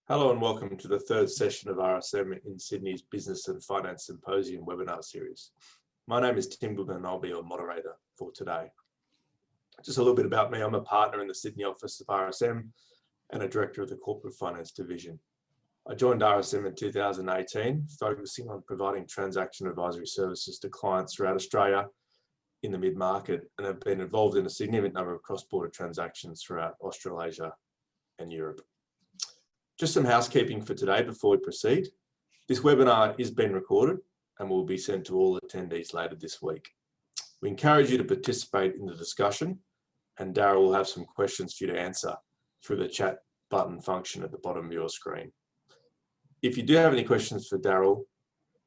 Hello and welcome to the third session of RSM in Sydney's Business and Finance Symposium webinar series. My name is Tim Goodman and I'll be your moderator for today. Just a little bit about me. I'm a partner in the Sydney office of RSM and a director of the Corporate Finance Division. I joined RSM in 2018, focusing on providing transaction advisory services to clients throughout Australia in the mid-market, and have been involved in a significant number of cross-border transactions throughout Australasia and Europe. Just some housekeeping for today before we proceed. This webinar is being recorded and will be sent to all attendees later this week. We encourage you to participate in the discussion, and Darrell will have some questions for you to answer through the chat button function at the bottom of your screen. If you do have any questions for Darrell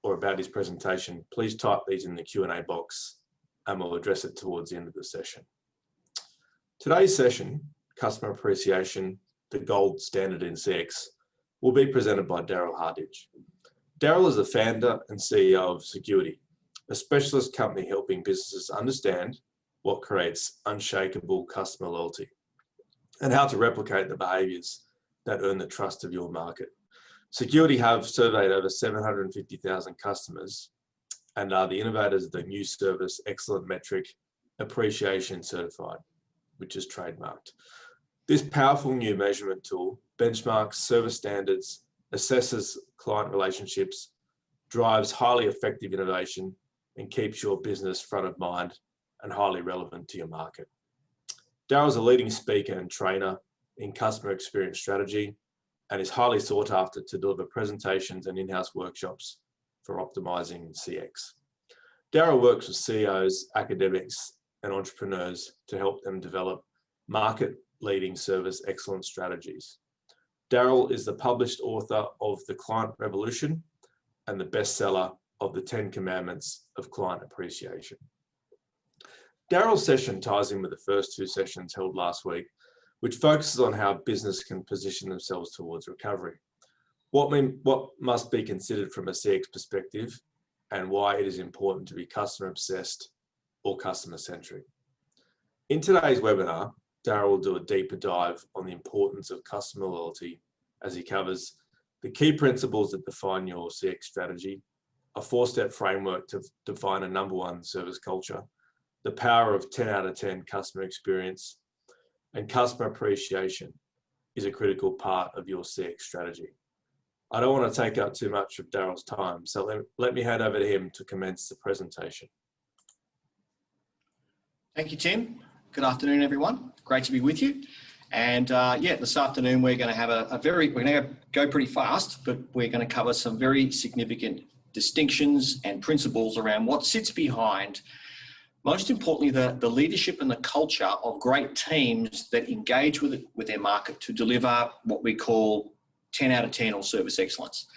or about his presentation, please type these in the Q&A box and we'll address it towards the end of the session. Today's session, Customer Appreciation, the gold standard in CX, will be presented by Darrell Hardidge. Darrell is the founder and CEO of SAGUITY, a specialist company helping businesses understand what creates unshakable customer loyalty and how to replicate the behaviours that earn the trust of your market. SAGUITY have surveyed over 750,000 customers and are the innovators of the new service excellent metric Appreciation Certified, which is trademarked. This powerful new measurement tool benchmarks service standards, assesses client relationships, drives highly effective innovation, and keeps your business front of mind and highly relevant to your market. Darrell is a leading speaker and trainer in customer experience strategy and is highly sought after to deliver presentations and in-house workshops for optimizing CX. Darrell works with CEOs, academics, and entrepreneurs to help them develop market-leading service excellence strategies. Darrell is the published author of The Client Revolution and the bestseller of The 10 Commandments of Client Appreciation. Darrell's session ties in with the first two sessions held last week, which focuses on how business can position themselves towards recovery, what must be considered from a CX perspective, and why it is important to be customer obsessed or customer centric. In today's webinar, Darrell will do a deeper dive on the importance of customer loyalty as he covers the key principles that define your CX strategy, a 4-step framework to define a #1 service culture, the power of 10 out of 10 customer experience, and customer appreciation is a critical part of your CX strategy. I don't want to take up too much of Darrell's time, so let me hand over to him to commence the presentation. Thank you, Tim. Good afternoon, everyone. Great to be with you. And yeah, this afternoon we're going to have we're going to go pretty fast, but we're going to cover some very significant distinctions and principles around what sits behind, most importantly, the leadership and the culture of great teams that engage with their market to deliver what we call 10 out of 10 or service excellence.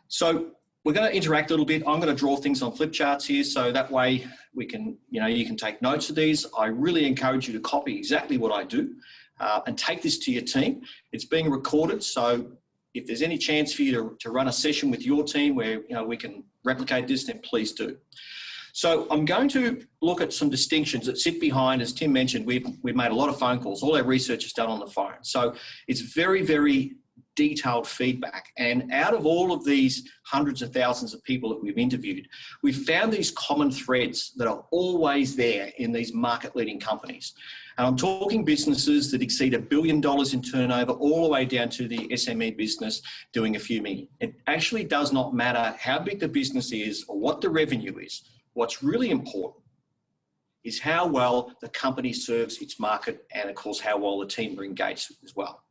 So we're going to interact a little bit. I'm going to draw things on flip charts here, so that way we can, you can take notes of these. I really encourage you to copy exactly what I do and take this to your team. It's being recorded, so if there's any chance for you to run a session with your team where we can replicate this, then please do. So I'm going to look at some distinctions that sit behind, as Tim mentioned, we've made a lot of phone calls. All our research is done on the phone. So it's very, very detailed feedback. And out of all of these hundreds of thousands of people that we've interviewed, we've found these common threads that are always there in these market-leading companies. And I'm talking businesses that exceed $1 billion in turnover all the way down to the SME business doing a few million. It actually does not matter how big the business is or what the revenue is. What's really important is how well the company serves its market and, of course, how well the team are engaged as well.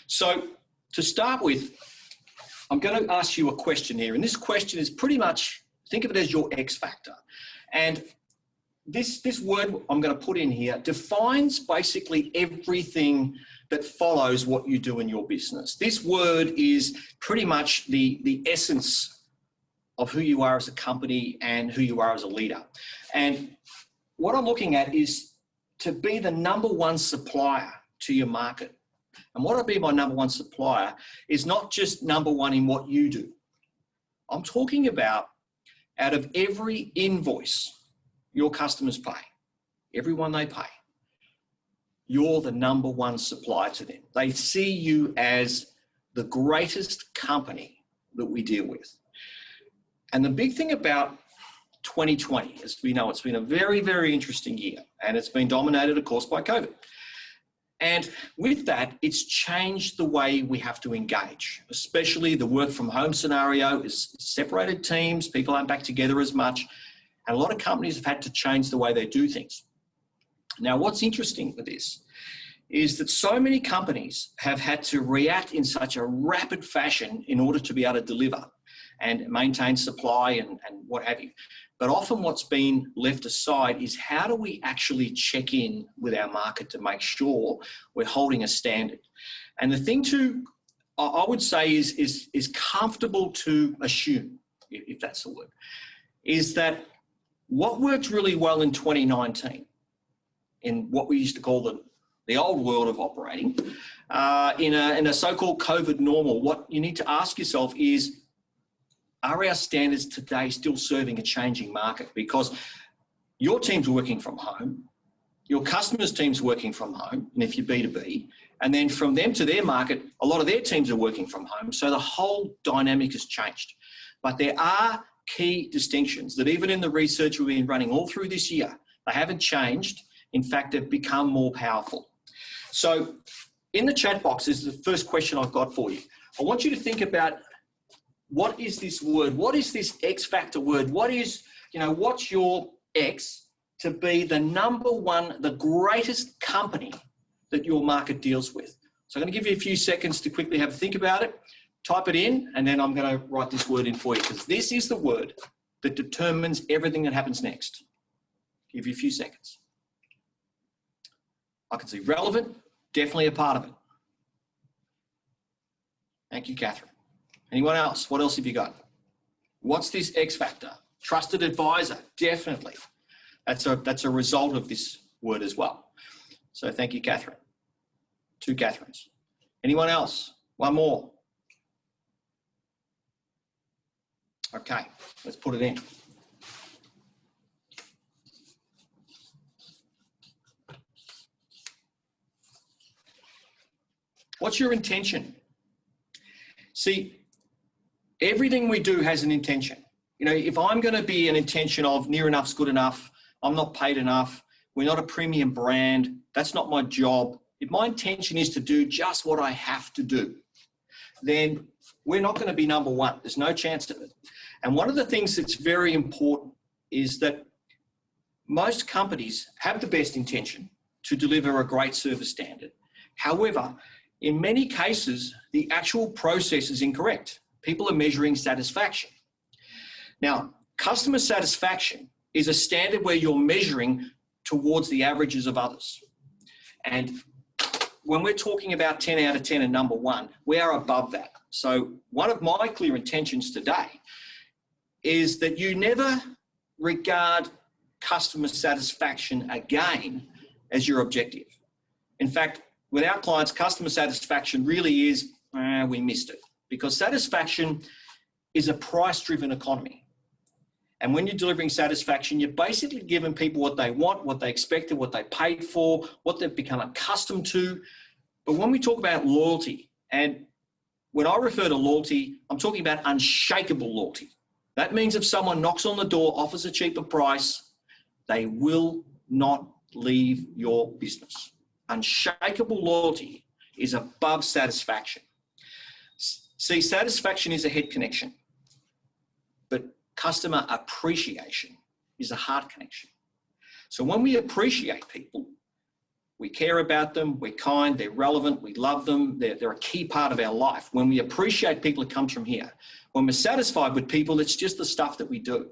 So to start with, I'm going to ask you a question here. And this question is pretty much, think of it as your X factor. And this word I'm going to put in here defines basically everything that follows what you do in your business. This word is pretty much the essence of who you are as a company and who you are as a leader. And what I'm looking at is to be the #1 supplier to your market. And what I mean by #1 supplier is not just #1 in what you do. I'm talking about out of every invoice your customers pay, every one they pay, you're the #1 supplier to them. They see you as the greatest company that we deal with. And the big thing about 2020, as we know, it's been a very, very interesting year, and it's been dominated, of course, by COVID. And with that, it's changed the way we have to engage, especially the work from home scenario is separated teams, people aren't back together as much, and a lot of companies have had to change the way they do things. Now, what's interesting with this is that so many companies have had to react in such a rapid fashion in order to be able to deliver and maintain supply and what have you. But often what's been left aside is how do we actually check in with our market to make sure we're holding a standard. And the thing I would say is comfortable to assume, if that's the word, is that what worked really well in 2019, in what we used to call the old world of operating, in a so-called COVID normal, what you need to ask yourself is, are our standards today still serving a changing market? Because your team's working from home, your customers' team's working from home, and if you're B2B, and then from them to their market, a lot of their teams are working from home. So the whole dynamic has changed. But there are key distinctions that even in the research we've been running all through this year, they haven't changed. In fact, they've become more powerful. So in the chat box is the first question I've got for you. I want you to think about, what is this word? What is this X factor word? What is, what's your X to be the number one, the greatest company that your market deals with? So I'm going to give you a few seconds to quickly have a think about it. Type it in, and then I'm going to write this word in for you, because this is the word that determines everything that happens next. Give you a few seconds. I can see relevant, definitely a part of it. Thank you, Catherine. Anyone else? What else have you got? What's this X factor? Trusted advisor, definitely. That's a result of this word as well. So thank you, Catherine. 2 Catherines. Anyone else? One more. Okay, let's put it in. What's your intention? See, everything we do has an intention. If I'm going to be an intention of near enough's good enough, I'm not paid enough, we're not a premium brand, that's not my job. If my intention is to do just what I have to do, then we're not going to be number one. There's no chance of it. And one of the things that's very important is that most companies have the best intention to deliver a great service standard. However, in many cases, the actual process is incorrect. People are measuring satisfaction. Now, customer satisfaction is a standard where you're measuring towards the averages of others. And when we're talking about 10 out of 10 and number one, we are above that. So one of my clear intentions today is that you never regard customer satisfaction again as your objective. In fact, with our clients, customer satisfaction really is, we missed it. Because satisfaction is a price-driven economy. And when you're delivering satisfaction, you're basically giving people what they want, what they expected, what they paid for, what they've become accustomed to. But when we talk about loyalty, and when I refer to loyalty, I'm talking about unshakable loyalty. That means if someone knocks on the door, offers a cheaper price, they will not leave your business. Unshakable loyalty is above satisfaction. See, satisfaction is a head connection, but customer appreciation is a heart connection. So when we appreciate people, we care about them, we're kind, they're relevant, we love them, they're a key part of our life. When we appreciate people, it comes from here. When we're satisfied with people, it's just the stuff that we do.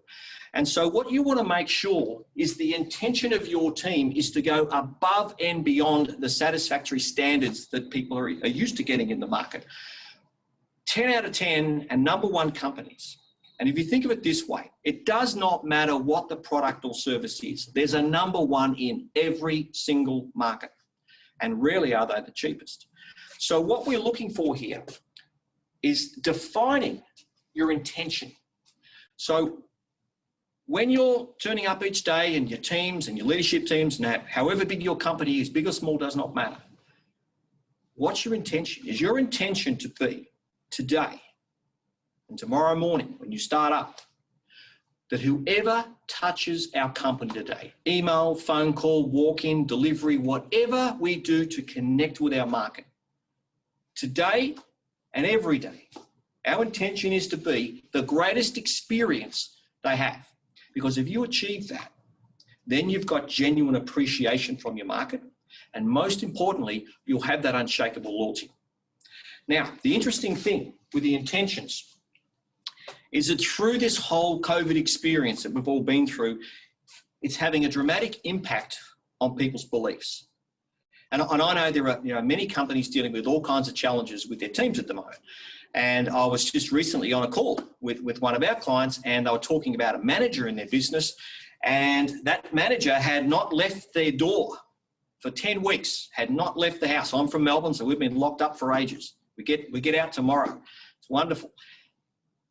And so what you want to make sure is the intention of your team is to go above and beyond the satisfactory standards that people are used to getting in the market. 10 out of 10 and number one companies. And if you think of it this way, it does not matter what the product or service is. There's a number one in every single market, and rarely are they the cheapest. So what we're looking for here is defining your intention. So when you're turning up each day and your teams and your leadership teams, and however big your company is, big or small does not matter. What's your intention? Is your intention to be today and tomorrow morning when you start up, that whoever touches our company today, email, phone call, walk-in, delivery, whatever we do to connect with our market, today and every day, our intention is to be the greatest experience they have. Because if you achieve that, then you've got genuine appreciation from your market. And most importantly, you'll have that unshakable loyalty. Now, the interesting thing with the intentions is that through this whole COVID experience that we've all been through, it's having a dramatic impact on people's beliefs. And I know there are many companies dealing with all kinds of challenges with their teams at the moment. And I was just recently on a call with one of our clients, and they were talking about a manager in their business, and that manager had not left their door for 10 weeks, had not left the house. I'm from Melbourne, so we've been locked up for ages. We get out tomorrow. It's wonderful.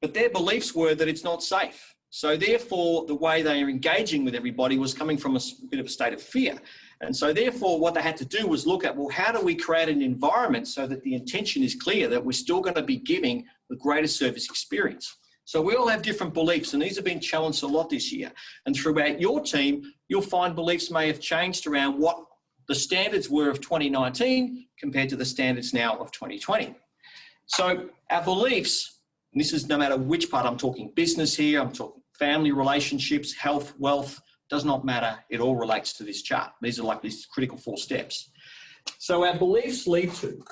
But their beliefs were that it's not safe. So therefore, the way they are engaging with everybody was coming from a bit of a state of fear. And so therefore, what they had to do was look at, well, how do we create an environment so that the intention is clear that we're still going to be giving the greatest service experience? So we all have different beliefs, and these have been challenged a lot this year. And throughout your team, you'll find beliefs may have changed around what the standards were of 2019 compared to the standards now of 2020. So our beliefs, and this is no matter which part, I'm talking business here, I'm talking family relationships, health, wealth, does not matter. It all relates to this chart. These are like these critical 4 steps. So our beliefs lead to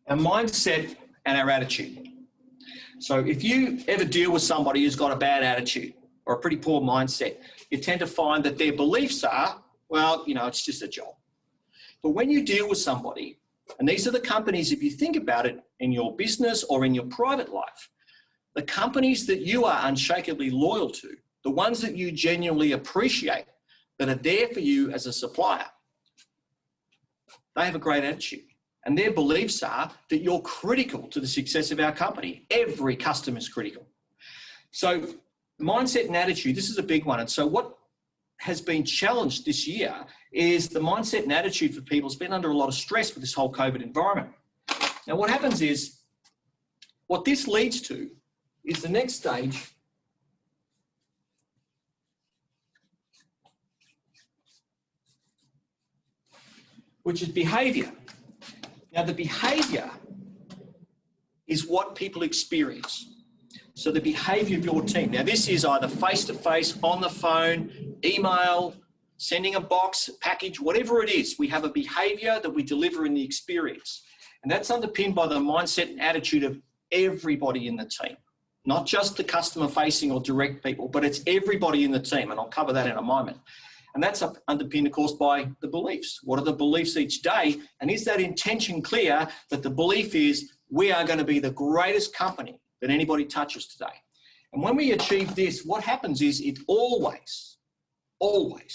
our mindset and our attitude. So if you ever deal with somebody who's got a bad attitude or a pretty poor mindset, you tend to find that their beliefs are, well, it's just a job. But when you deal with somebody, and these are the companies, if you think about it in your business or in your private life, the companies that you are unshakably loyal to, the ones that you genuinely appreciate, that are there for you as a supplier, they have a great attitude. And their beliefs are that you're critical to the success of our company. Every customer is critical. So mindset and attitude, this is a big one. And so what has been challenged this year is the mindset and attitude for people has been under a lot of stress with this whole COVID environment. Now, what happens is, what this leads to is the next stage which is behaviour. Now, the behaviour is what people experience. So the behaviour of your team. Now, this is either face-to-face, on the phone, email, sending a box, package, whatever it is. We have a behaviour that we deliver in the experience. And that's underpinned by the mindset and attitude of everybody in the team. Not just the customer-facing or direct people, but it's everybody in the team. And I'll cover that in a moment. And that's underpinned, of course, by the beliefs. What are the beliefs each day? And is that intention clear that the belief is we are going to be the greatest company that anybody touches today? And when we achieve this, what happens is it always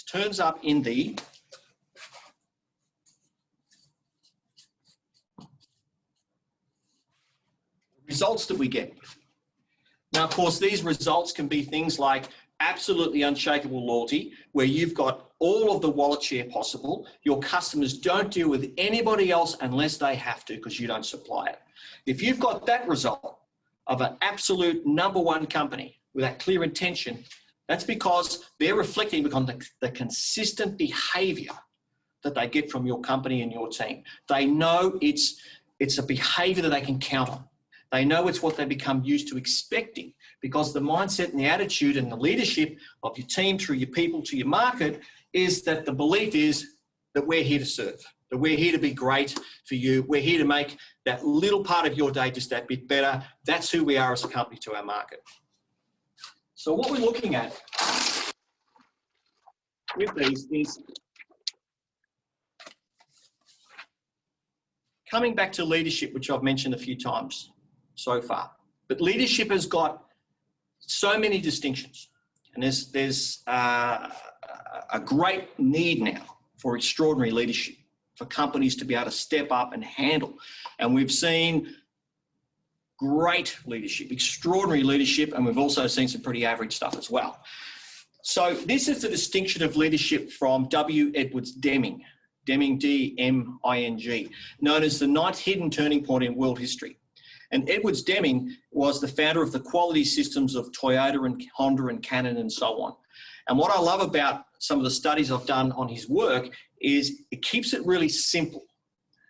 turns up in the results that we get. Now, of course, these results can be things like absolutely unshakable loyalty, where you've got all of the wallet share possible. Your customers don't deal with anybody else unless they have to because you don't supply it. If you've got that result of an absolute #1 company with that clear intention, that's because they're reflecting on the consistent behaviour that they get from your company and your team. They know it's a behaviour that they can count on. They know it's what they become used to expecting, because the mindset and the attitude and the leadership of your team through your people to your market is that the belief is that we're here to serve, that we're here to be great for you. We're here to make that little part of your day just that bit better. That's who we are as a company to our market. So what we're looking at with these is coming back to leadership, which I've mentioned a few times so far. But leadership has got so many distinctions, and there's a great need now for extraordinary leadership, for companies to be able to step up and handle. And we've seen great leadership, extraordinary leadership, and we've also seen some pretty average stuff as well. So this is the distinction of leadership from W. Edwards Deming, D-M-I-N-G, known as the ninth hidden turning point in world history. And Edwards Deming was the founder of the quality systems of Toyota and Honda and Canon and so on. And what I love about some of the studies I've done on his work is it keeps it really simple,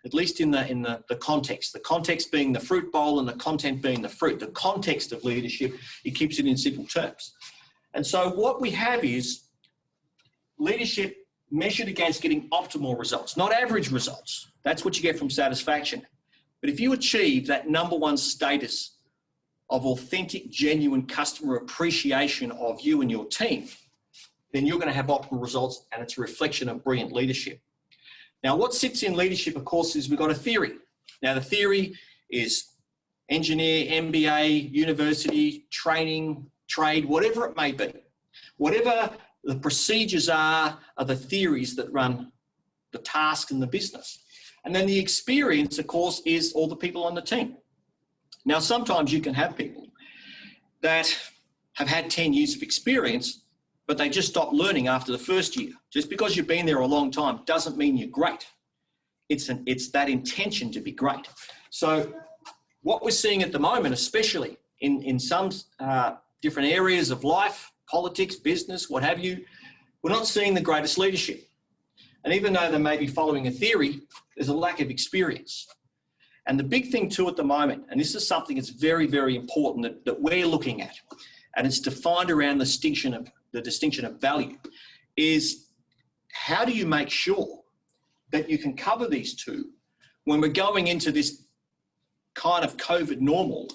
at least in the context being the fruit bowl and the content being the fruit, the context of leadership, it keeps it in simple terms. And so what we have is leadership measured against getting optimal results, not average results. That's what you get from satisfaction. But if you achieve that #1 status of authentic, genuine customer appreciation of you and your team, then you're going to have optimal results, and it's a reflection of brilliant leadership. Now, what sits in leadership, of course, is we've got a theory. Now, the theory is engineer, MBA, university, training, trade, whatever it may be. Whatever the procedures are the theories that run the task in the business. And then the experience, of course, is all the people on the team. Now, sometimes you can have people that have had 10 years of experience, but they just stop learning after the first year. Just because you've been there a long time doesn't mean you're great. It's that intention to be great. So what we're seeing at the moment, especially in some different areas of life, politics, business, what have you, we're not seeing the greatest leadership. And even though they may be following a theory, there's a lack of experience. And the big thing too at the moment, and this is something that's very, very important that we're looking at, and it's defined around the distinction of value, is how do you make sure that you can cover these two when we're going into this kind of COVID normal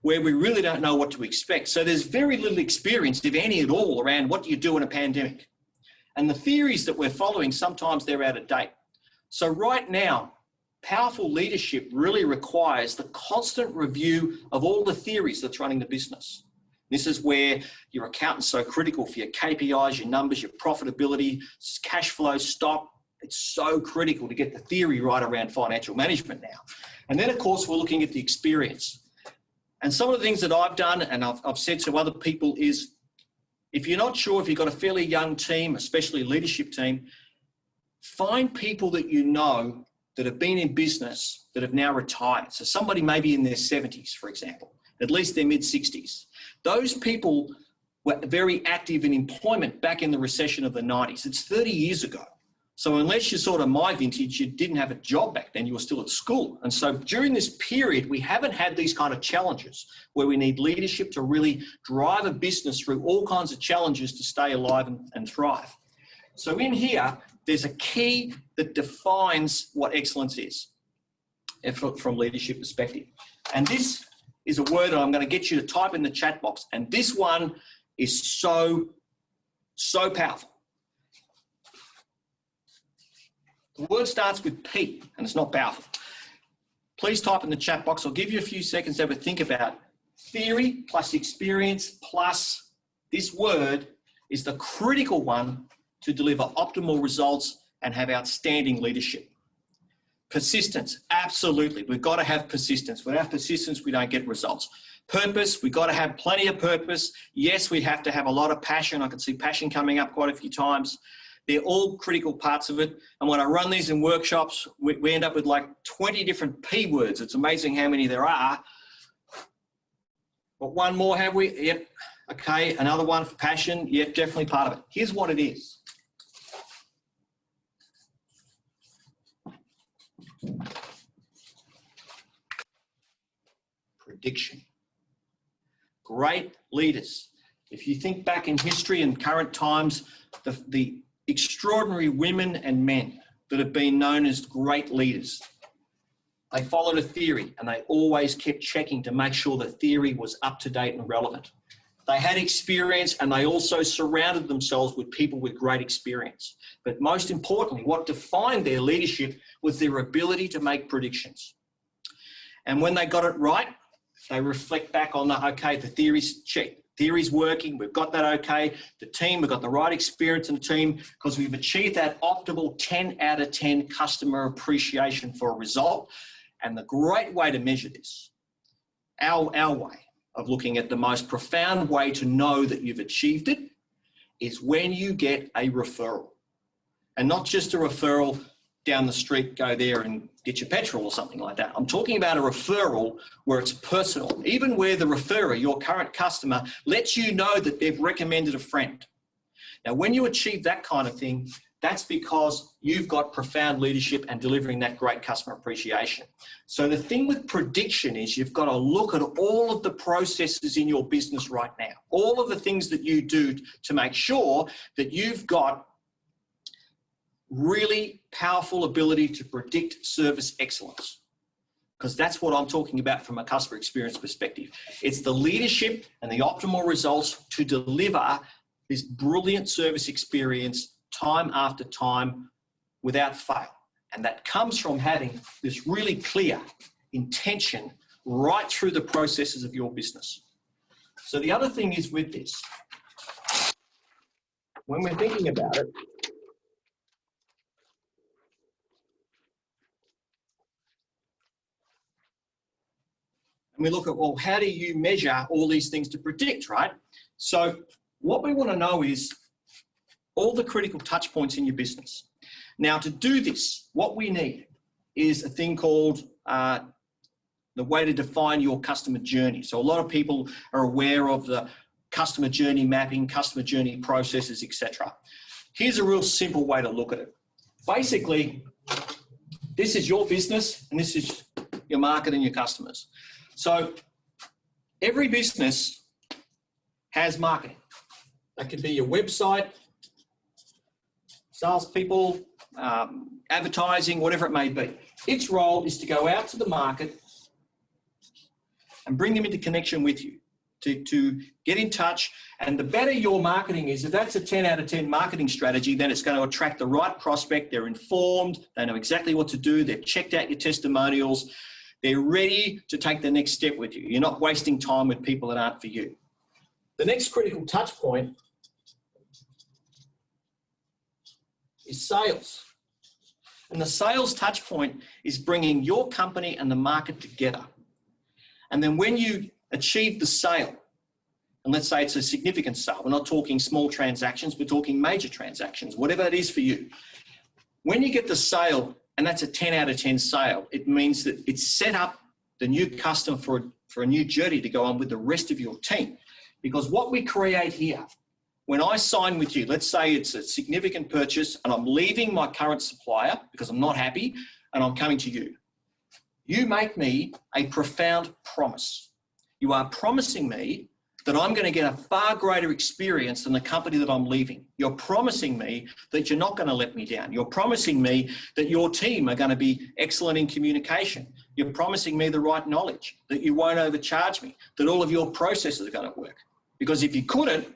where we really don't know what to expect. So there's very little experience, if any at all, around what do you do in a pandemic. And the theories that we're following, sometimes they're out of date. So right now, powerful leadership really requires the constant review of all the theories that's running the business. This is where your accountant's so critical for your KPIs, your numbers, your profitability, cash flow, stock. It's so critical to get the theory right around financial management now. And then, of course, we're looking at the experience. And some of the things that I've done and I've said to other people is, if you're not sure, if you've got a fairly young team, especially a leadership team, find people that you know that have been in business that have now retired. So somebody maybe in their 70s, for example, at least their mid-60s. Those people were very active in employment back in the recession of the 90s. It's 30 years ago. So unless you're sort of my vintage, you didn't have a job back then, you were still at school. And so during this period, we haven't had these kind of challenges where we need leadership to really drive a business through all kinds of challenges to stay alive and thrive. So in here, there's a key that defines what excellence is from leadership perspective. And this is a word that I'm going to get you to type in the chat box. And this one is so powerful. The word starts with P, and it's not powerful. Please type in the chat box. I'll give you a few seconds to have a think about theory plus experience plus this word is the critical one to deliver optimal results and have outstanding leadership. Persistence, absolutely. We've got to have persistence. Without persistence, we don't get results. Purpose, we've got to have plenty of purpose. Yes, we have to have a lot of passion. I can see passion coming up quite a few times. They're all critical parts of it. And when I run these in workshops, we end up with like 20 different P words. It's amazing how many there are. But one more, have we? Yep. Okay, another one for passion. Yep, definitely part of it. Here's what it is. Prediction. Great leaders. If you think back in history and current times, the extraordinary women and men that have been known as great leaders, they followed a theory and they always kept checking to make sure the theory was up to date and relevant. They had experience and they also surrounded themselves with people with great experience. But most importantly, what defined their leadership was their ability to make predictions. And when they got it right, they reflect back on okay, the theory's checked. Theory's working, we've got that okay. The team, we've got the right experience in the team because we've achieved that optimal 10 out of 10 customer appreciation for a result. And the great way to measure this our way of looking at the most profound way to know that you've achieved it is when you get a referral. And not just a referral down the street, go there and get your petrol or something like that. I'm talking about a referral where it's personal, even where the referrer, your current customer, lets you know that they've recommended a friend. Now, when you achieve that kind of thing, that's because you've got profound leadership and delivering that great customer appreciation. So the thing with prediction is you've got to look at all of the processes in your business right now, all of the things that you do to make sure that you've got really powerful ability to predict service excellence, because that's what I'm talking about from a customer experience perspective. It's the leadership and the optimal results to deliver this brilliant service experience time after time without fail. And that comes from having this really clear intention right through the processes of your business. So the other thing is with this, when we're thinking about it, and we look at, well, how do you measure all these things to predict, right? So what we want to know is all the critical touch points in your business. Now, to do this, what we need is a thing called the way to define your customer journey. So a lot of people are aware of the customer journey mapping, customer journey processes, etc. Here's a real simple way to look at it. Basically, this is your business and this is your market and your customers. So every business has marketing. That could be your website, salespeople, advertising, whatever it may be. Its role is to go out to the market and bring them into connection with you, to get in touch. And the better your marketing is, if that's a 10 out of 10 marketing strategy, then it's going to attract the right prospect. They're informed. They know exactly what to do. They've checked out your testimonials. They're ready to take the next step with you. You're not wasting time with people that aren't for you. The next critical touch point is sales. And the sales touch point is bringing your company and the market together. And then when you achieve the sale, and let's say it's a significant sale, we're not talking small transactions, we're talking major transactions, whatever it is for you. When you get the sale, and that's a 10 out of 10 sale, it means that it's set up the new customer for a new journey to go on with the rest of your team. Because what we create here, when I sign with you, let's say it's a significant purchase and I'm leaving my current supplier because I'm not happy and I'm coming to you. You make me a profound promise. You are promising me that I'm going to get a far greater experience than the company that I'm leaving. You're promising me that you're not going to let me down. You're promising me that your team are going to be excellent in communication. You're promising me the right knowledge, that you won't overcharge me, that all of your processes are going to work. Because if you couldn't,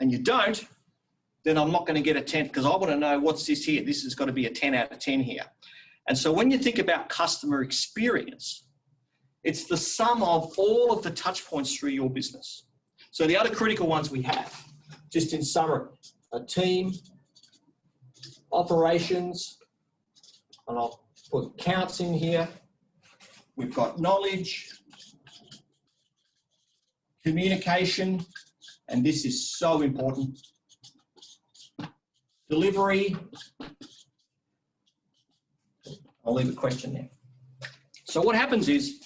and you don't, then I'm not going to get a 10, because I want to know what's this here. This has got to be a 10 out of 10 here. And so when you think about customer experience, it's the sum of all of the touch points through your business. So the other critical ones we have, just in summary, a team, operations, and I'll put counts in here. We've got knowledge, communication, and this is so important, delivery. I'll leave a question there. So what happens is,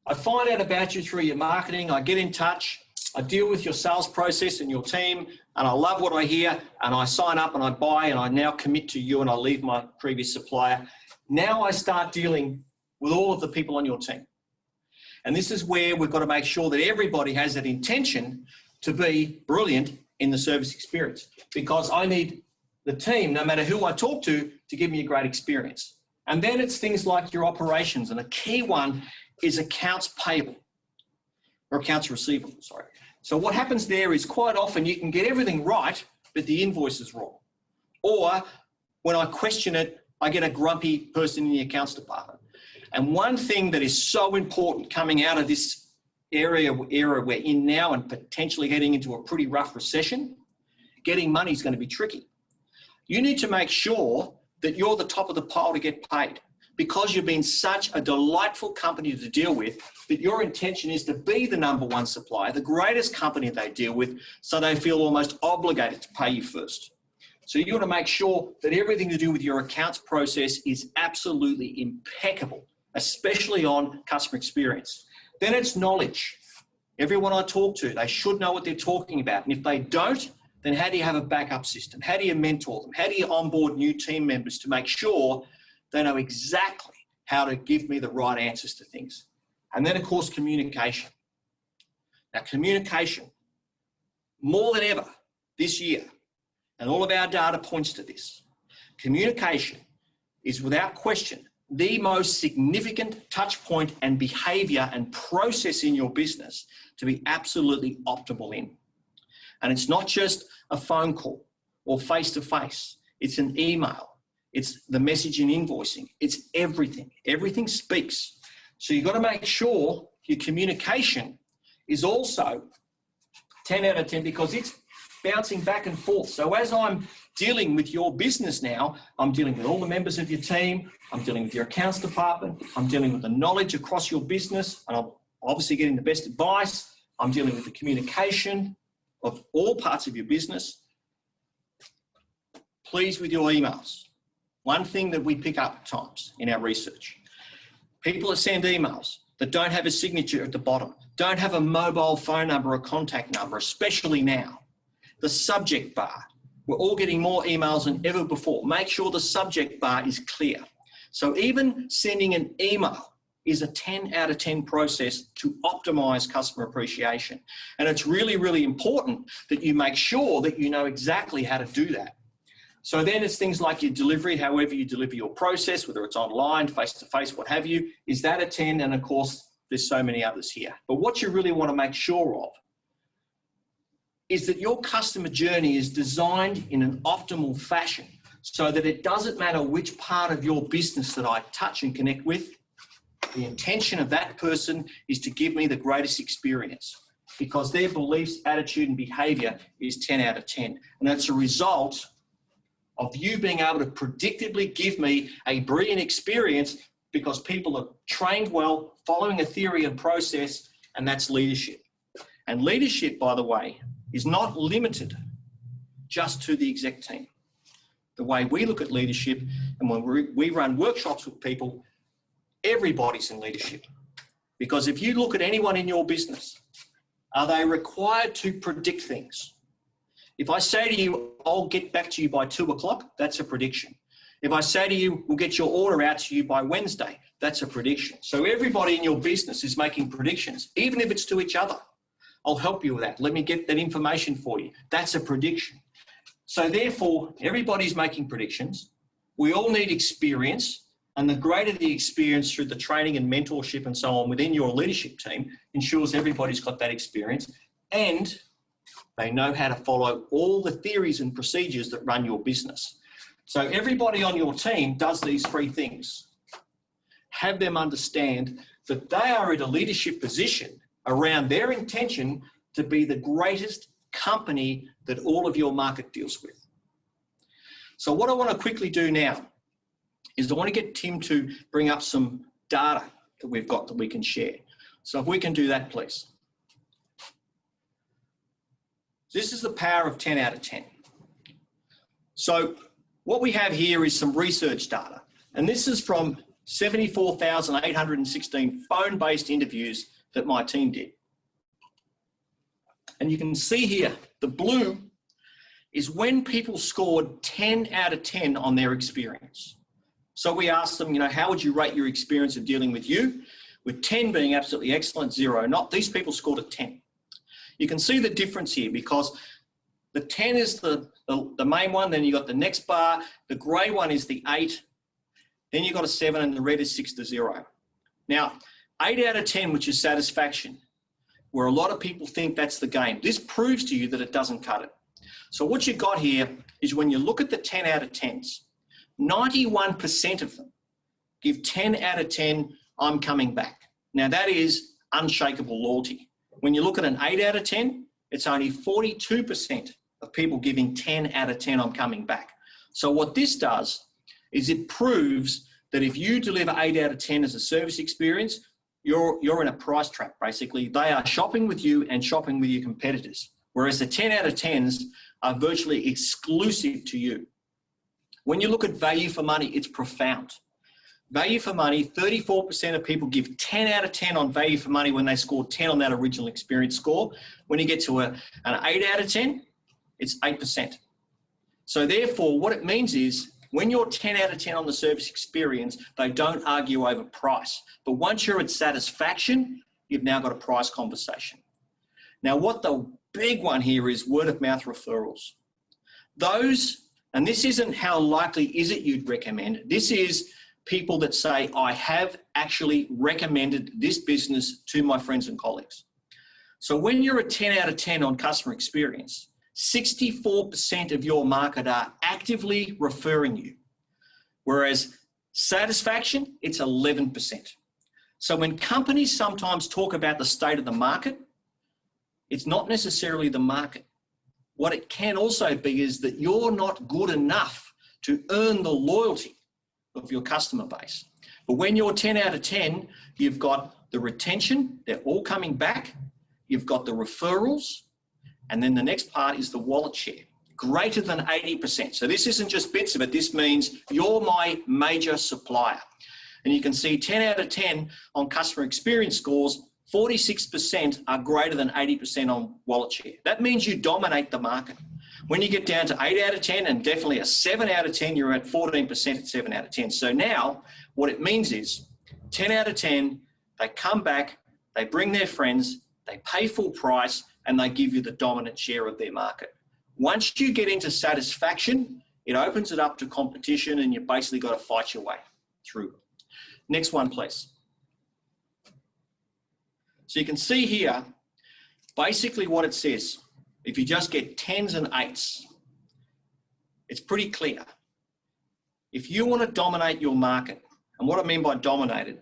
I find out about you through your marketing, I get in touch, I deal with your sales process and your team, and I love what I hear, and I sign up and I buy, and I now commit to you and I leave my previous supplier. Now I start dealing with all of the people on your team. And this is where we've got to make sure that everybody has that intention to be brilliant in the service experience, because I need the team, no matter who I talk to give me a great experience. And then it's things like your operations, and a key one is accounts payable, or accounts receivable, sorry. So what happens there is quite often you can get everything right, but the invoice is wrong. Or when I question it, I get a grumpy person in the accounts department. And one thing that is so important coming out of this era we're in now and potentially heading into a pretty rough recession, getting money is going to be tricky. You need to make sure that you're the top of the pile to get paid. because you've been such a delightful company to deal with, that your intention is to be the #1 supplier, the greatest company they deal with, so they feel almost obligated to pay you first. So you want to make sure that everything to do with your accounts process is absolutely impeccable, especially on customer experience. Then it's knowledge. Everyone I talk to, they should know what they're talking about. And if they don't, then how do you have a backup system? How do you mentor them? How do you onboard new team members to make sure they know exactly how to give me the right answers to things? And then, of course, communication. Now, communication, more than ever this year, and all of our data points to this, communication is without question the most significant touch point and behavior and process in your business to be absolutely optimal in. And it's not just a phone call or face-to-face. It's an email. It's the message in invoicing. It's everything. Everything speaks. So you've got to make sure your communication is also 10 out of 10 because it's bouncing back and forth. So as I'm dealing with your business now, I'm dealing with all the members of your team. I'm dealing with your accounts department. I'm dealing with the knowledge across your business. And I'm obviously getting the best advice. I'm dealing with the communication of all parts of your business. Please, with your emails. One thing that we pick up at times in our research, people that send emails that don't have a signature at the bottom, don't have a mobile phone number or contact number, especially now. The subject bar. We're all getting more emails than ever before. Make sure the subject bar is clear. So even sending an email is a 10 out of 10 process to optimize customer appreciation. And it's really, really important that you make sure that you know exactly how to do that. So then it's things like your delivery, however you deliver your process, whether it's online, face-to-face, what have you, is that a 10? And of course, there's so many others here. But what you really want to make sure of is that your customer journey is designed in an optimal fashion so that it doesn't matter which part of your business that I touch and connect with, the intention of that person is to give me the greatest experience because their beliefs, attitude, and behavior is 10 out of 10. And that's a result of you being able to predictably give me a brilliant experience because people are trained well, following a theory and process, and that's leadership. And leadership, by the way, is not limited just to the exec team. The way we look at leadership and when we run workshops with people, everybody's in leadership. Because if you look at anyone in your business, are they required to predict things? If I say to you, I'll get back to you by 2 o'clock, that's a prediction. If I say to you, we'll get your order out to you by Wednesday, that's a prediction. So everybody in your business is making predictions, even if it's to each other. I'll help you with that. Let me get that information for you. That's a prediction. So therefore, everybody's making predictions. We all need experience. And the greater the experience through the training and mentorship and so on within your leadership team ensures everybody's got that experience and they know how to follow all the theories and procedures that run your business. So everybody on your team does these 3 things. Have them understand that they are in a leadership position around their intention to be the greatest company that all of your market deals with. So what I want to quickly do now is I want to get Tim to bring up some data that we've got that we can share. So if we can do that, please. This is the power of 10 out of 10. So what we have here is some research data, and this is from 74,816 phone-based interviews that my team did. And you can see here, the blue is when people scored 10 out of 10 on their experience. So we asked them, how would you rate your experience of dealing with you? With 10 being absolutely excellent, 0 not. These people scored a 10. You can see the difference here because the 10 is the main one, then you got the next bar, the grey one is the 8, then you got a 7 and the red is 6 to 0. Now, 8 out of 10, which is satisfaction, where a lot of people think that's the game. This proves to you that it doesn't cut it. So what you got here is when you look at the 10 out of 10s, 91% of them give 10 out of 10, I'm coming back. Now that is unshakable loyalty. When you look at an 8 out of 10, it's only 42% of people giving 10 out of 10, I'm coming back. So what this does is it proves that if you deliver 8 out of 10 as a service experience, you're in a price trap, basically. They are shopping with you and shopping with your competitors, whereas the 10 out of 10s are virtually exclusive to you. When you look at value for money, it's profound. Value for money, 34% of people give 10 out of 10 on value for money when they score 10 on that original experience score. When you get to an 8 out of 10, it's 8%. So therefore, what it means is when you're 10 out of 10 on the service experience, they don't argue over price. But once you're at satisfaction, you've now got a price conversation. Now, what the big one here is word of mouth referrals. Those, and this isn't how likely is it you'd recommend, this is people that say, I have actually recommended this business to my friends and colleagues. So when you're a 10 out of 10 on customer experience, 64% of your market are actively referring you. Whereas satisfaction, it's 11%. So when companies sometimes talk about the state of the market, it's not necessarily the market. What it can also be is that you're not good enough to earn the loyalty of your customer base. But when you're 10 out of 10, you've got the retention, they're all coming back. You've got the referrals, and then the next part is the wallet share, greater than 80%. So this isn't just bits of it. This means you're my major supplier. And you can see 10 out of 10 on customer experience scores, 46% are greater than 80% on wallet share. That means you dominate the market. When you get down to 8 out of 10 and definitely a 7 out of 10, you're at 14% at 7 out of 10. So now what it means is 10 out of 10, they come back, they bring their friends, they pay full price, and they give you the dominant share of their market. Once you get into satisfaction, it opens it up to competition, and you've basically got to fight your way through. Next one, please. So you can see here, basically what it says. If you just get 10s and 8s, it's pretty clear. If you want to dominate your market, and what I mean by dominate it,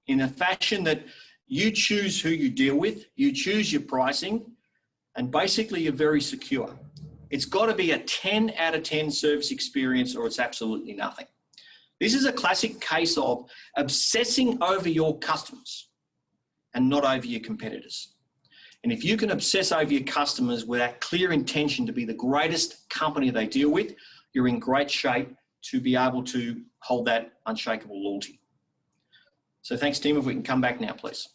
in a fashion that you choose who you deal with, you choose your pricing, and basically you're very secure. It's got to be a 10 out of 10 service experience, or it's absolutely nothing. This is a classic case of obsessing over your customers and not over your competitors. And if you can obsess over your customers with that clear intention to be the greatest company they deal with, you're in great shape to be able to hold that unshakable loyalty. So thanks, Tim. If we can come back now, please.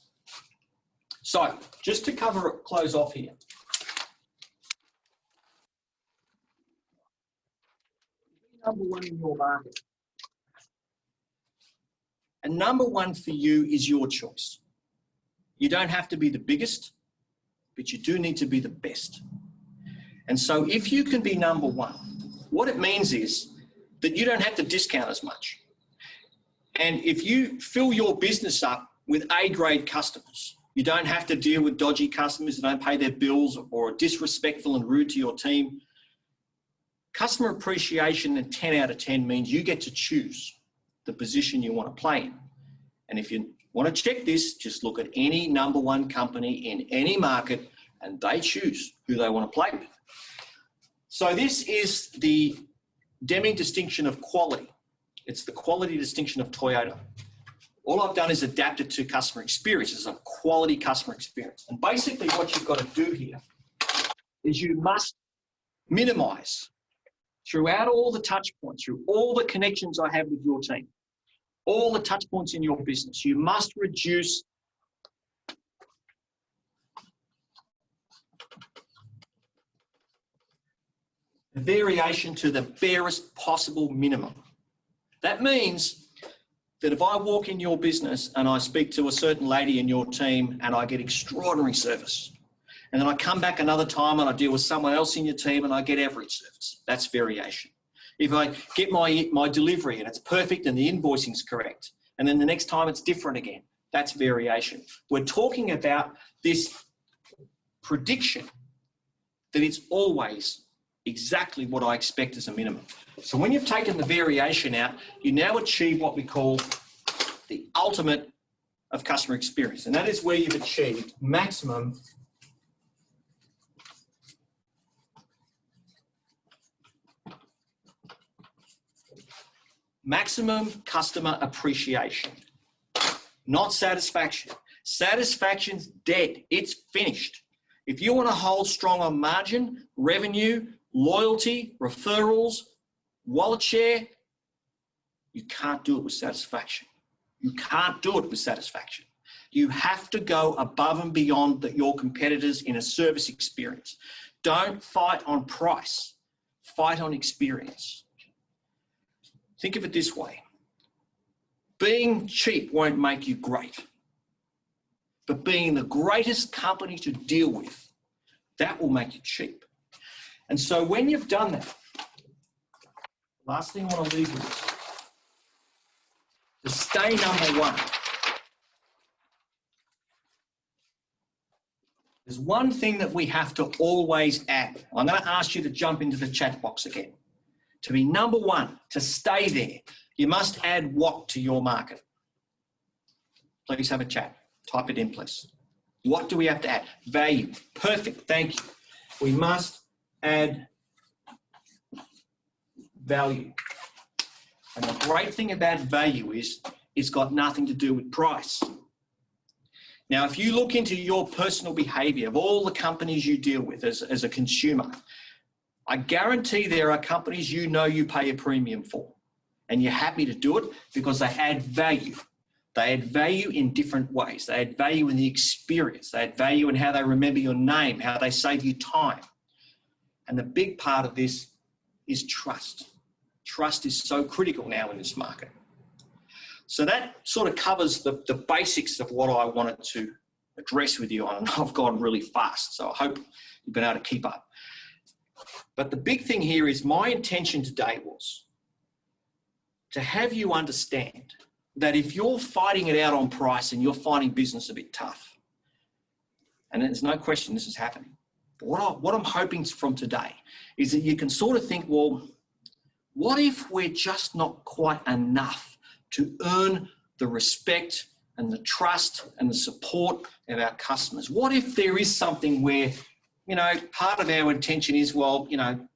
So just to close off here. Number one in your market. And number one for you is your choice. You don't have to be the biggest, but you do need to be the best. And so if you can be number one, what it means is that you don't have to discount as much. And if you fill your business up with A-grade customers, you don't have to deal with dodgy customers that don't pay their bills or are disrespectful and rude to your team. Customer appreciation and 10 out of 10 means you get to choose the position you want to play in. And if you want to check this, just look at any number one company in any market and they choose who they want to play with. So this is the Deming distinction of quality. It's the quality distinction of Toyota. All I've done is adapt it to customer experience. It's a quality customer experience. And basically what you've got to do here is you must minimize throughout all the touch points, through all the connections I have with your team, all the touch points in your business, you must reduce the variation to the barest possible minimum. That means that if I walk in your business and I speak to a certain lady in your team and I get extraordinary service, and then I come back another time and I deal with someone else in your team and I get average service, that's variation. If I get my delivery and it's perfect and the invoicing is correct, and then the next time it's different again, that's variation. We're talking about this prediction that it's always exactly what I expect as a minimum. So when you've taken the variation out, you now achieve what we call the ultimate of customer experience. And that is where you've achieved maximum Maximum customer appreciation, not satisfaction. Satisfaction's dead. It's finished. If you want to hold strong on margin, revenue, loyalty, referrals, wallet share, you can't do it with satisfaction. You can't do it with satisfaction. You have to go above and beyond your competitors in a service experience. Don't fight on price. Fight on experience. Think of it this way. Being cheap won't make you great. But being the greatest company to deal with, that will make you cheap. And so when you've done that, last thing I want to leave with is to stay number one. There's one thing that we have to always add. I'm going to ask you to jump into the chat box again. To be number one, to stay there, you must add what to your market? Please have a chat. Type it in, please. What do we have to add? Value. Perfect. Thank you. We must add value. And the great thing about value is it's got nothing to do with price. Now, if you look into your personal behavior of all the companies you deal with as a consumer, I guarantee there are companies you know you pay a premium for, and you're happy to do it because they add value. They add value in different ways. They add value in the experience. They add value in how they remember your name, how they save you time. And the big part of this is trust. Trust is so critical now in this market. So that sort of covers the basics of what I wanted to address with you on. I've gone really fast, so I hope you've been able to keep up. But the big thing here is my intention today was to have you understand that if you're fighting it out on price and you're finding business a bit tough, and there's no question this is happening, but what I'm hoping from today is that you can sort of think, well, what if we're just not quite enough to earn the respect and the trust and the support of our customers? What if there is something where, you know, part of our intention is, well, we don't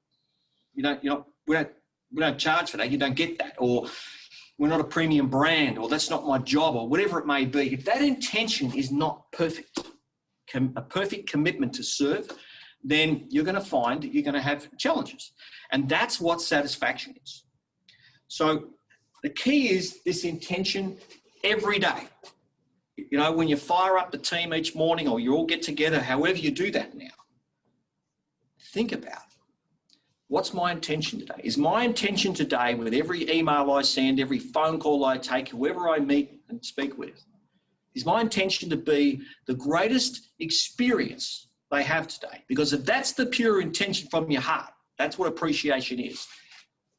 charge for that, you don't get that, or we're not a premium brand, or that's not my job, or whatever it may be. If that intention is not perfect, a perfect commitment to serve, then you're going to find that you're going to have challenges. And that's what satisfaction is. So the key is this intention every day. You know, when you fire up the team each morning, or you all get together, however you do that now, think about what's my intention today? Is my intention today, with every email I send, every phone call I take, whoever I meet and speak with, is my intention to be the greatest experience they have today? Because if that's the pure intention from your heart, that's what appreciation is,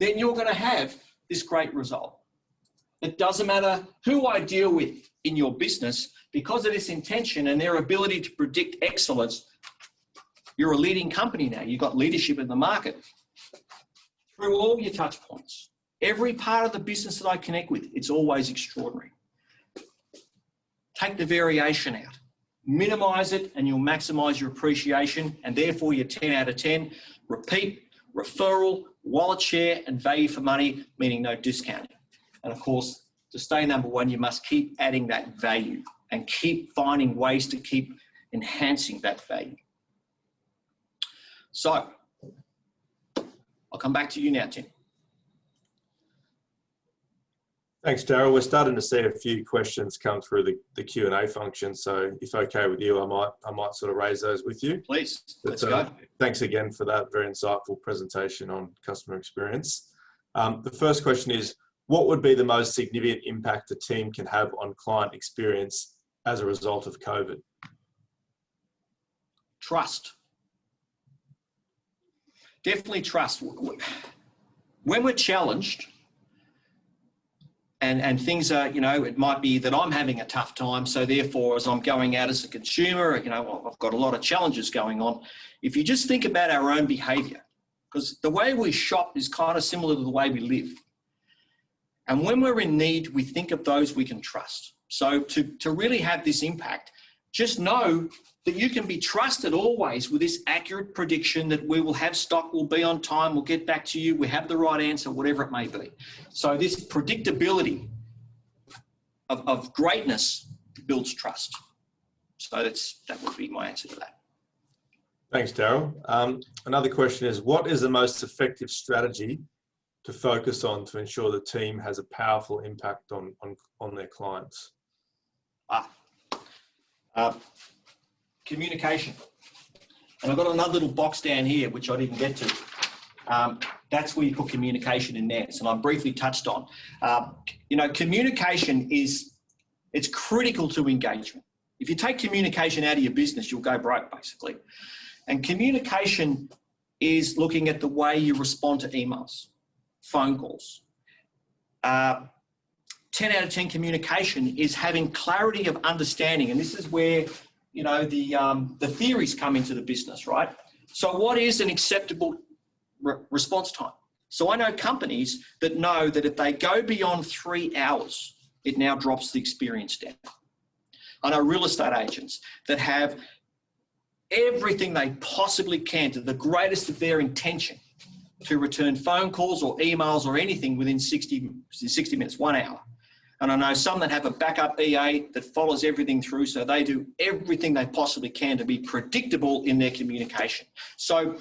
then you're going to have this great result. It doesn't matter who I deal with in your business, because of this intention and their ability to predict excellence, you're a leading company now. You've got leadership in the market. Through all your touch points, every part of the business that I connect with, it's always extraordinary. Take the variation out, minimize it, and you'll maximize your appreciation, and therefore your 10 out of 10. Repeat, referral, wallet share, and value for money, meaning no discounting. And of course, to stay number one, you must keep adding that value and keep finding ways to keep enhancing that value. So I'll come back to you now, Tim. Thanks, Darrell. We're starting to see a few questions come through the Q&A function. So if okay with you, I might sort of raise those with you. Please, let's go. Thanks again for that very insightful presentation on customer experience. The first question is, what would be the most significant impact a team can have on client experience as a result of COVID? Trust. Definitely trust. When we're challenged and things are, it might be that I'm having a tough time. So therefore, as I'm going out as a consumer, I've got a lot of challenges going on. If you just think about our own behavior, because the way we shop is kind of similar to the way we live. And when we're in need, we think of those we can trust. So to really have this impact, just know that you can be trusted always with this accurate prediction that we will have stock, we'll be on time, we'll get back to you, we have the right answer, whatever it may be. So this predictability of greatness builds trust. So that would be my answer to that. Thanks, Darrell. Another question is, what is the most effective strategy to focus on to ensure the team has a powerful impact on their clients? Communication. And I've got another little box down here, which I didn't get to. That's where you put communication in there. And I briefly touched on. Communication it's critical to engagement. If you take communication out of your business, you'll go broke, basically. And communication is looking at the way you respond to emails, phone calls. 10 out of 10 communication is having clarity of understanding. And this is where, the theories come into the business, right? So what is an acceptable response time? So I know companies that know that if they go beyond 3 hours, it now drops the experience down. I know real estate agents that have everything they possibly can to the greatest of their intention to return phone calls or emails or anything within 60 minutes, 1 hour. And I know some that have a backup EA that follows everything through, so they do everything they possibly can to be predictable in their communication. So,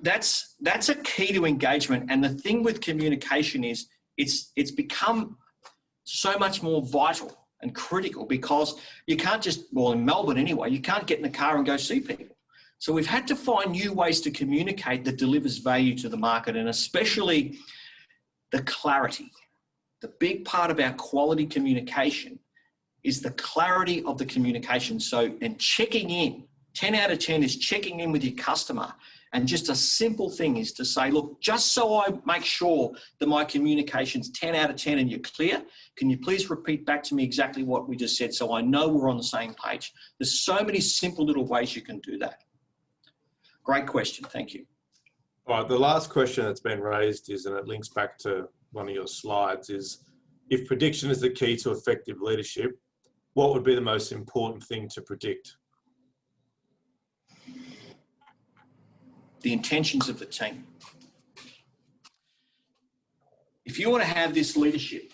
that's a key to engagement. And the thing with communication is it's become so much more vital and critical because you can't in Melbourne anyway, you can't get in the car and go see people. So we've had to find new ways to communicate that delivers value to the market, and especially the clarity. The big part of our quality communication is the clarity of the communication. So, and checking in, 10 out of 10 is checking in with your customer. And just a simple thing is to say, look, just so I make sure that my communication's 10 out of 10 and you're clear, can you please repeat back to me exactly what we just said so I know we're on the same page? There's so many simple little ways you can do that. Great question. Thank you. All right, the last question that's been raised is, and it links back to one of your slides, is if prediction is the key to effective leadership, what would be the most important thing to predict? The intentions of the team. If you want to have this leadership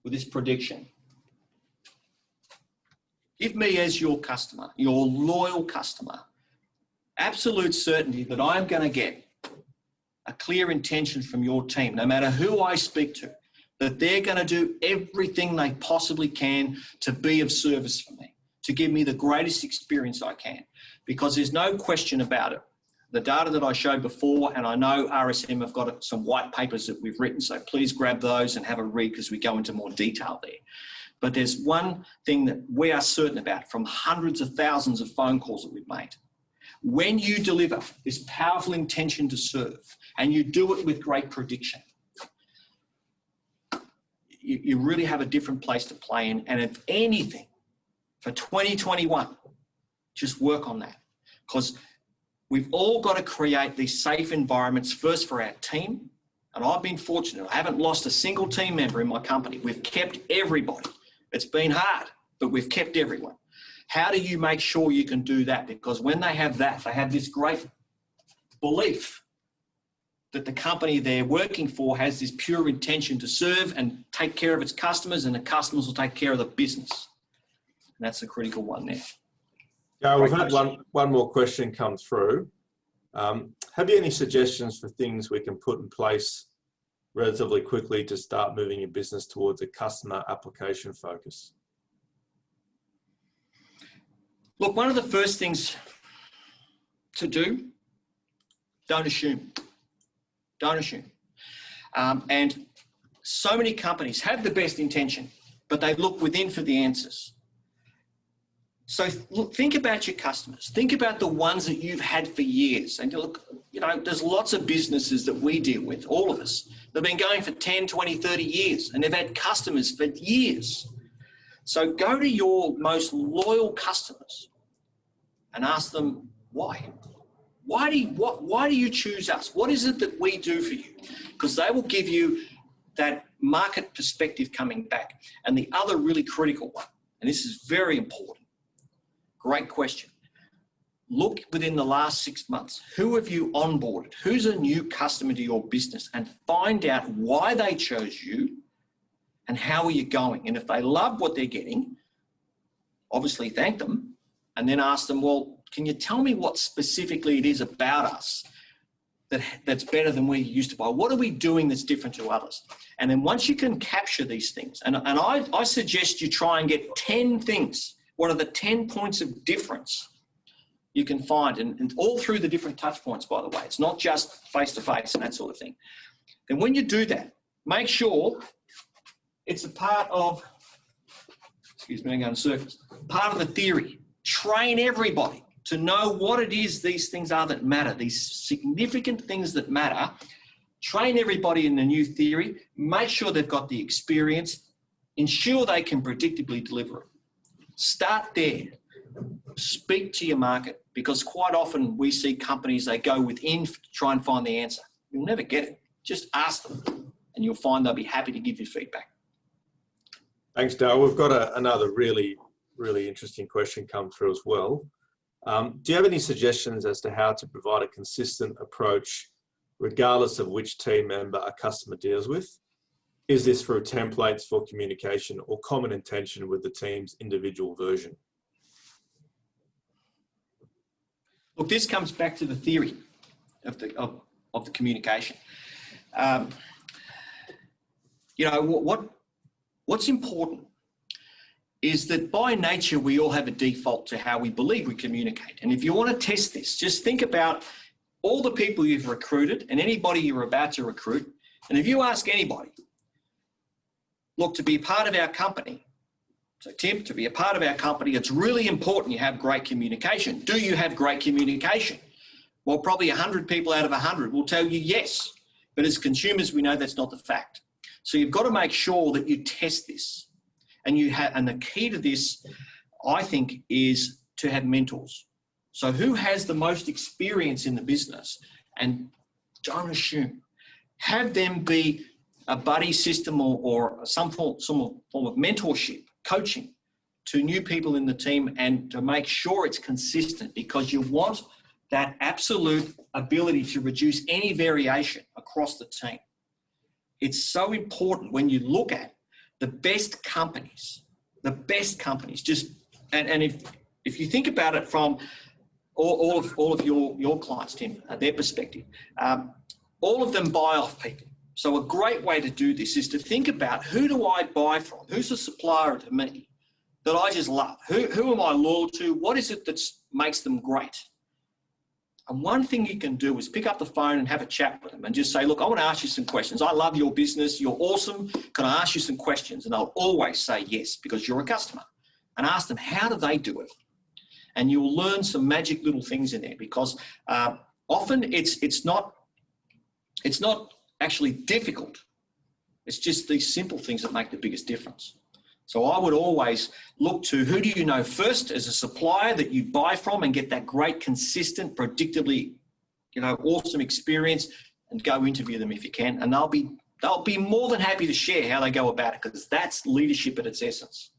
with this prediction, give me as your customer, your loyal customer, absolute certainty that I'm going to get a clear intention from your team, no matter who I speak to, that they're going to do everything they possibly can to be of service for me, to give me the greatest experience I can, because there's no question about it. The data that I showed before, and I know RSM have got some white papers that we've written, so please grab those and have a read because we go into more detail there. But there's one thing that we are certain about from hundreds of thousands of phone calls that we've made. When you deliver this powerful intention to serve, and you do it with great prediction, you really have a different place to play in. And if anything, for 2021, just work on that, because we've all got to create these safe environments first for our team. And I've been fortunate. I haven't lost a single team member in my company. We've kept everybody. It's been hard, but we've kept everyone. How do you make sure you can do that? Because when they have that, they have this great belief that the company they're working for has this pure intention to serve and take care of its customers, and the customers will take care of the business. And that's a critical one there. Yeah, we've had one more question come through. Have you any suggestions for things we can put in place relatively quickly to start moving your business towards a customer application focus? Look, one of the first things to do, don't assume. Don't assume. And so many companies have the best intention, but they look within for the answers. So look, think about your customers. Think about the ones that you've had for years. And look, there's lots of businesses that we deal with, all of us. They've been going for 10, 20, 30 years, and they've had customers for years. So go to your most loyal customers and ask them why. Why do you choose us? What is it that we do for you? Because they will give you that market perspective coming back. And the other really critical one, and this is very important, Great question. Look within the last 6 months, who have you onboarded? Who's a new customer to your business? And find out why they chose you and how are you going? And if they love what they're getting, obviously thank them and then ask them, well, can you tell me what specifically it is about us that's better than we used to buy? What are we doing that's different to others? And then once you can capture these things, and I suggest you try and get 10 things. What are the 10 points of difference you can find, and all through the different touch points, by the way. It's not just face-to-face and that sort of thing. Then when you do that, make sure it's a part of, excuse me, I'm going circles, part of the theory. Train everybody to know what it is these things are that matter, these significant things that matter. Train everybody in the new theory. Make sure they've got the experience. Ensure they can predictably deliver it. Start there. Speak to your market, because quite often we see companies, they go within to try and find the answer. You'll never get it. Just ask them and you'll find they'll be happy to give you feedback. Thanks, Darrell. We've got another really interesting question come through as well. Do you have any suggestions as to how to provide a consistent approach regardless of which team member a customer deals with? Is this through templates for communication or common intention with the team's individual version? Look, this comes back to the theory of the communication. You know, what's important is that by nature, we all have a default to how we believe we communicate. And if you want to test this, just think about all the people you've recruited and anybody you're about to recruit. And if you ask anybody, look, to be part of our company, so Tim, to be a part of our company, it's really important you have great communication. Do you have great communication? Well, probably 100 people out of 100 will tell you yes. But as consumers, we know that's not the fact. So you've got to make sure that you test this. And the key to this, I think, is to have mentors. So who has the most experience in the business? And don't assume. Have them be a buddy system or some form of mentorship, coaching to new people in the team, and to make sure it's consistent, because you want that absolute ability to reduce any variation across the team. It's so important when you look at the best companies, just, and if you think about it from all of your clients, Tim, their perspective, all of them buy off people. So a great way to do this is to think about, who do I buy from? Who's a supplier to me that I just love? Who am I loyal to? What is it that makes them great? And one thing you can do is pick up the phone and have a chat with them and just say, look, I want to ask you some questions. I love your business. You're awesome. Can I ask you some questions? And they'll always say yes, because you're a customer. And ask them, how do they do it? And you'll learn some magic little things in there, because often it's not actually difficult. It's just these simple things that make the biggest difference. So I would always look to, who do you know first as a supplier that you buy from, and get that great, consistent, predictably, awesome experience, and go interview them if you can. And they'll be more than happy to share how they go about it, because that's leadership at its essence.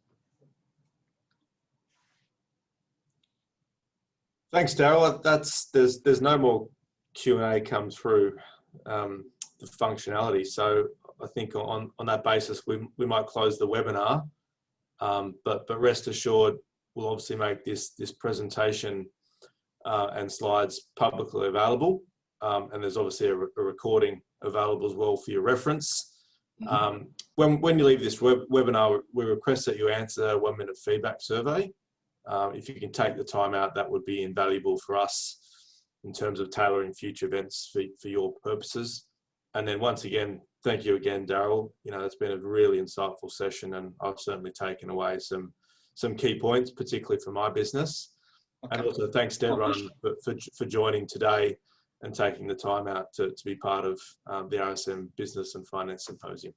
Thanks, Darrell. There's no more Q&A come through the functionality. So I think on that basis, we might close the webinar. But rest assured, we'll obviously make this presentation and slides publicly available. And there's obviously a recording available as well for your reference. Mm-hmm. When you leave this webinar, we request that you answer a 1-minute feedback survey. If you can take the time out, that would be invaluable for us in terms of tailoring future events for your purposes. And then once again, thank you again, Darrell. It's been a really insightful session, and I've certainly taken away some key points, particularly for my business. Okay. And also thanks to everyone for joining today and taking the time out to be part of the RSM Business and Finance Symposium.